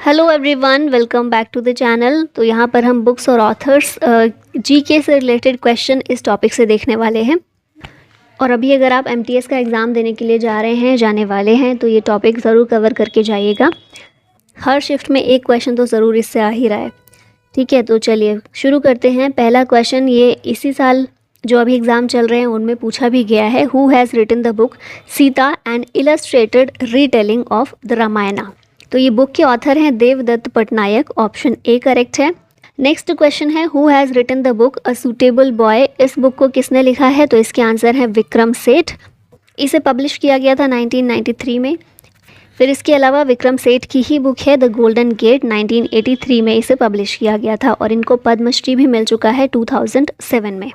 Hello everyone, welcome back to the channel. तो यहाँ पर हम बुक्स और ऑथर्स जीके से रिलेटेड क्वेश्चन इस टॉपिक से देखने वाले हैं। और अभी अगर आप एमटीएस का एग्ज़ाम देने के लिए जा रहे हैं, जाने वाले हैं, तो ये टॉपिक ज़रूर कवर करके जाइएगा। हर शिफ्ट में एक क्वेश्चन तो ज़रूर इससे आ ही रहा है। ठीक है, तो चलिए शुरू करते हैं। पहला क्वेश्चन ये इसी साल जो अभी एग्ज़ाम चल रहे हैं उनमें पूछा भी गया है। Who has written the book Sita and illustrated retelling of the Ramayana. तो ये बुक के ऑथर हैं Devdutt Pattanaik. Option A correct है। नेक्स्ट क्वेश्चन है who has written the book a suitable boy. इस बुक को किसने लिखा है? तो इसके आंसर है विक्रम सेठ। इसे पब्लिश किया गया था 1993 में। फिर इसके अलावा विक्रम सेठ की ही बुक है द गोल्डन गेट, 1983 में इसे पब्लिश किया गया था और इनको पद्मश्री भी मिल चुका है 2007 में।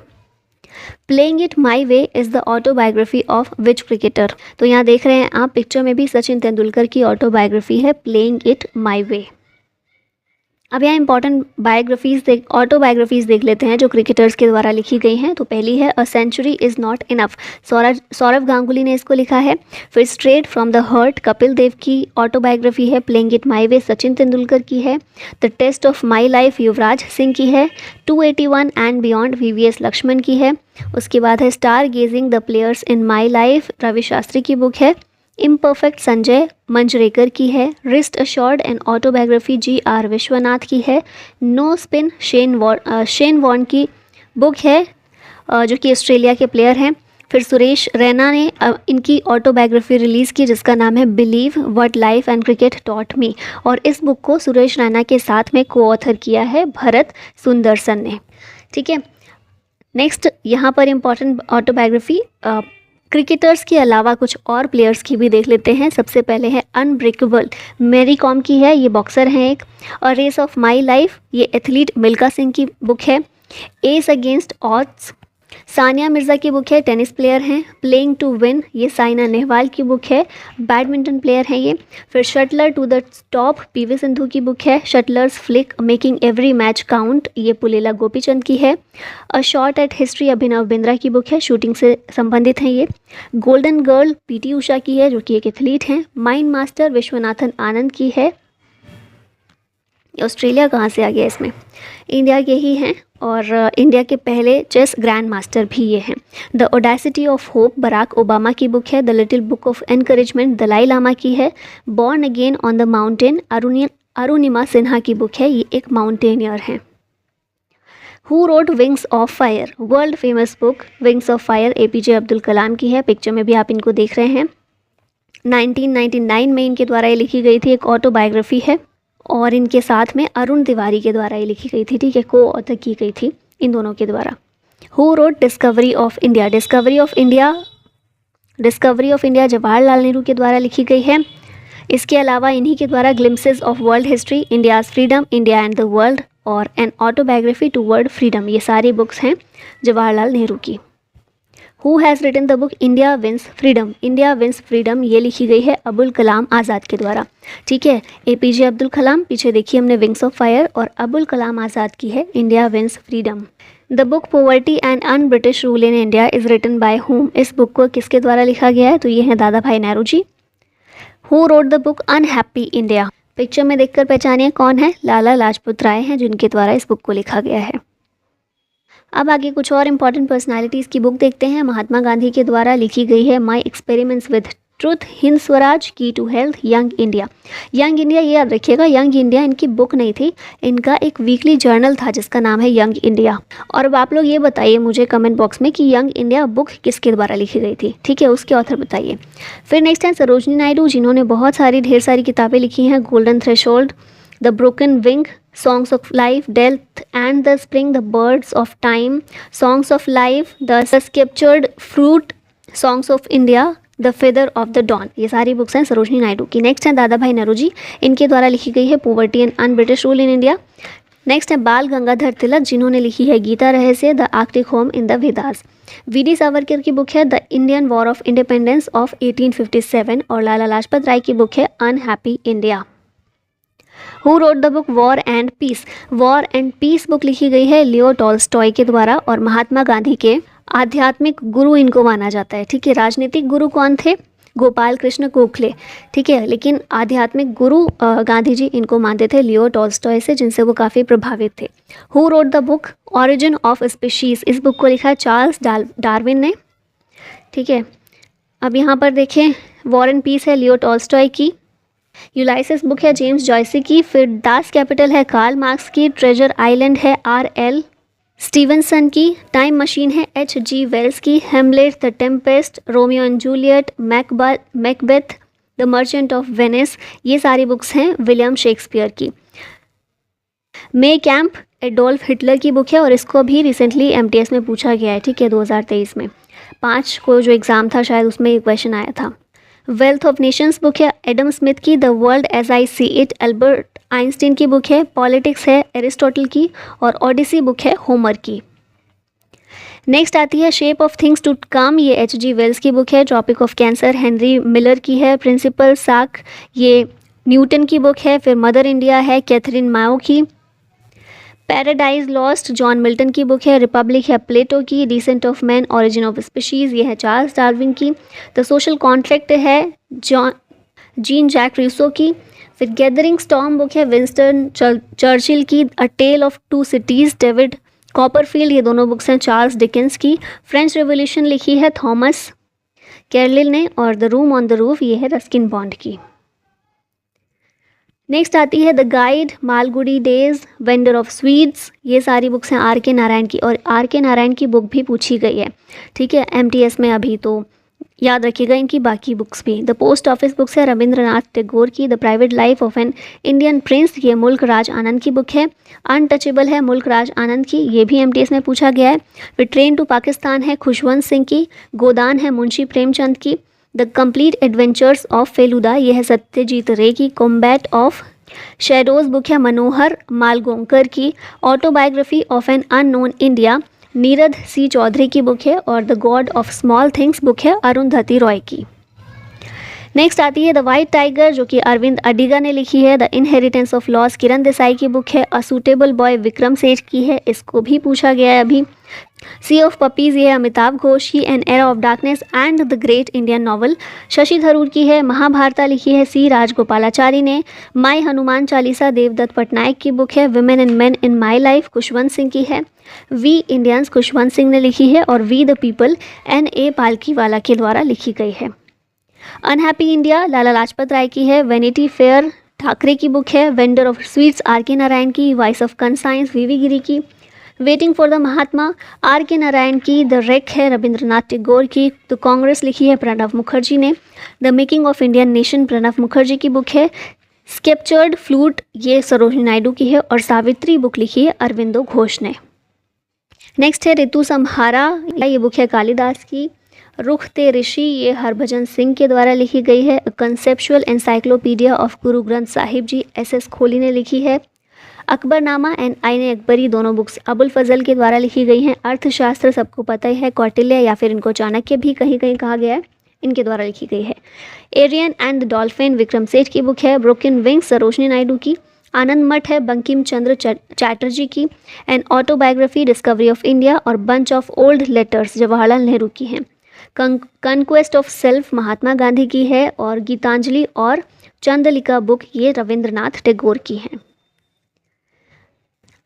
Playing it my way is the autobiography of which cricketer. तो यहाँ देख रहे हैं आप पिक्चर में भी सचिन तेंदुलकर की ऑटोबायोग्राफी है प्लेइंग इट माई वे। अब यहाँ इंपॉर्टेंट ऑटोबायोग्राफीज़ देख लेते हैं जो क्रिकेटर्स के द्वारा लिखी गई हैं। तो पहली है a century is not enough, Sourav Ganguly ने इसको लिखा है। फिर straight from the heart Kapil Dev की ऑटोबायोग्राफी है। Playing it my way Sachin Tendulkar की है। The test of my life Yuvraj Singh की है। 281 एंड बियॉन्ड वीवीएस लक्ष्मण की है। उसके बाद है star gazing the players in my life Ravi Shastri की बुक है। इम्परफेक्ट संजय मंजरेकर की है। Wrist assured and autobiography G R. Vishwanath की है। नो स्पिन शेन वॉर्न की बुक है जो कि ऑस्ट्रेलिया के प्लेयर हैं। फिर सुरेश रैना ने इनकी ऑटोबायोग्राफी रिलीज़ की जिसका नाम है believe what life and cricket taught me. और इस बुक को सुरेश रैना के साथ में को ऑथर किया है भरत सुंदरसन ने। ठीक है, नेक्स्ट यहाँ पर इम्पॉर्टेंट ऑटोबायोग्राफी क्रिकेटर्स के अलावा कुछ और प्लेयर्स की भी देख लेते हैं। सबसे पहले है अनब्रेकेबल, मैरी कॉम की है, ये बॉक्सर हैं एक। और रेस ऑफ माई लाइफ, ये एथलीट मिल्खा सिंह की बुक है। S against odds, Sania Mirza की बुक है, टेनिस प्लेयर हैं। प्लेइंग टू विन, ये साइना नेहवाल की बुक है, बैडमिंटन प्लेयर हैं ये। फिर shuttler to the top, PV Sindhu की बुक है। Shuttlers flick making every match count, ये पुलेला गोपीचंद की है। A shot at history, Abhinav Bindra की बुक है, शूटिंग से संबंधित हैं ये। गोल्डन गर्ल पीटी उषा की है जो कि एक एथलीट हैं। माइंड मास्टर विश्वनाथन आनंद की है। ऑस्ट्रेलिया कहाँ से आ गया इसमें? इंडिया के ही हैं और इंडिया के पहले चेस ग्रैंड मास्टर भी ये हैं। The audacity of hope Barack Obama की बुक है। The little book of encouragement Dalai Lama की है। Born again on the mountain Arunima Sinha की बुक है, ये एक माउंटेनियर हैं। Who wrote wings of fire, world famous book wings of fire APJ Abdul Kalam की है। पिक्चर में भी आप इनको देख रहे हैं। 1999 में इनके द्वारा ये लिखी गई थी, एक ऑटोबायोग्राफी है। और इनके साथ में अरुण तिवारी के द्वारा ये लिखी गई थी। ठीक है, को ऑथर की गई थी इन दोनों के द्वारा। Who wrote discovery of India, discovery of India Jawaharlal Nehru के द्वारा लिखी गई है। इसके अलावा इन्हीं के द्वारा glimpses of world history, India's freedom, India and the world और an autobiography to world freedom, ये सारी बुक्स हैं जवाहरलाल नेहरू की। Who has written the book India wins freedom, India wins freedom, ये लिखी गई है अबुल कलाम आज़ाद के द्वारा। ठीक है, एपीजे अब्दुल कलाम, पीछे देखिए हमने विंग्स ऑफ फायर, और अबुल कलाम आज़ाद की है India wins freedom. The book poverty and un British rule in India is written by whom, इस बुक को किसके द्वारा लिखा गया है? तो ये है Dadabhai Nehru ji. Who wrote the book unhappy India, picture में देखकर पहचानिए कौन है? लाला लाजपत राय हैं जिनके द्वारा इस बुक को लिखा गया है। अब आगे कुछ और इम्पॉर्टेंट पर्सनालिटीज़ की बुक देखते हैं। महात्मा गांधी के द्वारा लिखी गई है my experiments with truth, Hind Swaraj, key to health, young India. Young India, ये याद रखिएगा, यंग इंडिया इनकी बुक नहीं थी, इनका एक वीकली जर्नल था जिसका नाम है यंग इंडिया। और अब आप लोग ये बताइए मुझे कमेंट बॉक्स में कि यंग इंडिया बुक किसके द्वारा लिखी गई थी। ठीक है, उसके ऑथर बताइए। फिर नेक्स्ट है सरोजनी नायडू, जिन्होंने बहुत सारी ढेर सारी किताबें लिखी हैं। Golden threshold, the broken wing, Songs of Life, Death and the Spring, The Birds of Time, Songs of Life, The Sculptured Fruit, Songs of India, The Feather of the Dawn, ये सारी बुक्स हैं सरोजनी नायडू की। Next है Dadabhai Nehru जी, इनके द्वारा लिखी गई है poverty and un British rule in India. Next है बाल गंगाधर तिलक, जिन्होंने लिखी है Gita Rahasya, the Arctic home in the Vedas. V D. Savarkar की बुक है the Indian war of independence of 1857 और लाला लाजपत राय की बुक है unhappy India. Who wrote the book war and peace, war and peace book लिखी गई है लियो टॉल्स्टॉय के द्वारा और महात्मा गांधी के आध्यात्मिक गुरु इनको माना जाता है। ठीक है, राजनीतिक गुरु कौन थे? गोपाल कृष्ण गोखले, ठीक है। लेकिन आध्यात्मिक गुरु गांधी जी इनको मानते थे लियो टॉल्स्टॉय से, जिनसे वो काफ़ी प्रभावित थे। Who wrote the book origin of species, इस बुक को लिखा है चार्ल्स डार्विन ने, ठीक है। अब यहाँ पर देखें, वॉर एंड पीस है लियो टॉल्स्टॉय की, यूलाइसिस बुक है जेम्स जॉयसी की, फिर दास कैपिटल है कार्ल मार्क्स की, ट्रेजर आइलैंड है R.L. स्टीवनसन की, टाइम मशीन है H.G. वेल्स की, Hamlet, the Tempest, Romeo and Juliet, Macbeth, the merchant of Venice, ये सारी बुक्स हैं विलियम शेक्सपियर की। मे कैंप एडोल्फ हिटलर की बुक है और इसको भी रिसेंटली MTS में पूछा गया है, ठीक है, 2023 में 5 को जो एग्ज़ाम था शायद उसमें ये क्वेश्चन आया था। वेल्थ ऑफ नेशंस बुक है एडम स्मिथ की, the world as I see it Albert Einstein की बुक है, पॉलिटिक्स है एरिस्टोटल की, और ओडिसी बुक है होमर की। नेक्स्ट आती है shape of things to come, ये H.G. वेल्स की बुक है, tropic of cancer Henry Miller की है, प्रिंसिपल साक ये न्यूटन की बुक है, फिर मदर इंडिया है कैथरीन माओ की, पैराडाइज लॉस्ट जॉन मिल्टन की बुक है, रिपब्लिक है प्लेटो की, descent of man origin of species ये है चार्ल्स डार्विन की, द सोशल कॉन्ट्रैक्ट है जीन जैक रूसो की, फिर गैदरिंग स्टॉर्म बुक है विंस्टन चर्चिल की, a tale of two cities David Copperfield, ये दोनों बुक्स हैं चार्ल्स डिकेंस की, फ्रेंच रेवोल्यूशन लिखी है थॉमस कैरलिल ने, और the room on the roof ये है रस्किन बॉन्ड की। नेक्स्ट आती है the guide, Malgudi days, vendor of sweets, ये सारी बुक्स हैं R.K. नारायण की, और R.K. नारायण की बुक भी पूछी गई है, ठीक है, MTS में अभी, तो याद रखिएगा इनकी बाकी बुक्स भी। द पोस्ट ऑफिस बुक्स है रविंद्रनाथ टैगोर की, the private life of an Indian Prince ये मुल्क राज आनंद की बुक है, अनटचेबल है मुल्क राज आनंद की, ये भी MTS में पूछा गया है। फिर ट्रेन टू पाकिस्तान है खुशवंत सिंह की, गोदान है मुंशी प्रेमचंद की, the complete adventures of Feluda ये है सत्यजीत रे की, कॉम्बैट ऑफ शेडोज बुक है मनोहर मालगोंकर की, autobiography of an unknown India Nirad C. Chaudhuri की बुक है, और the god of small things book है अरुंधति रॉय की। नेक्स्ट आती है द वाइट टाइगर जो कि अरविंद अडिगा ने लिखी है, the inheritance of loss Kiran Desai की बुक है, अ सूटेबल बॉय विक्रम सेठ की है, इसको भी पूछा गया है अभी। सी ऑफ पपीज़ ये है अमिताभ घोष की, an era of darkness and the great Indian novel Shashi Tharoor की है, महाभारता लिखी है C. राजगोपालाचारी ने, माई हनुमान चालीसा देवदत्त पटनायक की बुक है, women and main in my life Khushwant Singh की है, वी इंडियंस खुशवंत सिंह ने लिखी है, और we the people N.A. Palkhivala के द्वारा लिखी गई है। अनहैप्पी इंडिया लाला लाजपत राय की है, वेनिटी फेयर ठाकरे की बुक है, vendor of sweets R.K. Narayan की, वॉइस ऑफ कंसाइंस V.V. गिरी की, waiting for the Mahatma R.K. Narayan की, द रेक है रविंद्रनाथ टैगोर की, द कांग्रेस लिखी है प्रणब मुखर्जी ने, the making of Indian nation Pranab Mukherjee की बुक है, स्केप्चर्ड फ्लूट ये सरोजिनी नायडू की है, और सावित्री बुक लिखी है अरविंदो घोष ने। नेक्स्ट है ऋतु संहारा, ये बुक है कालिदास की, रुख ते ऋषि ये हरभजन सिंह के द्वारा लिखी गई है, conceptual encyclopedia of Guru Granth Sahib ji S.S. खोली ने लिखी है, अकबरनामा एंड आईने अकबरी दोनों बुक्स अबुल फजल के द्वारा लिखी गई हैं, अर्थशास्त्र सबको पता ही है कौटिल्य या फिर इनको चाणक्य भी कहीं कहीं कहा गया है, इनके द्वारा लिखी गई है। Arion and the dolphin Vikram Seth की बुक है, ब्रोकन विंग्स सरोजनी नायडू की, आनंद मठ है बंकिम चंद्र चैटर्जी की, and autobiography discovery of India और bunch of old letters Jawaharlal Nehru की हैं, conquest of self Mahatma Gandhi की है, और गीतांजलि और चंद्रलिका बुक ये रविंद्रनाथ टैगोर की हैं।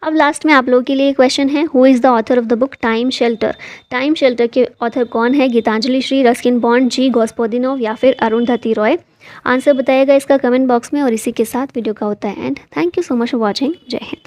अब लास्ट में आप लोगों के लिए क्वेश्चन है, who is the author of the book time shelter. Time shelter के ऑथर कौन है, Geetanjali Shree, Ruskin Bond, G. Gospodinov या फिर अरुंधति रॉय। आंसर बताइएगा इसका कमेंट बॉक्स में, और इसी के साथ वीडियो का होता है and. Thank you so much for watching. जय हिंद।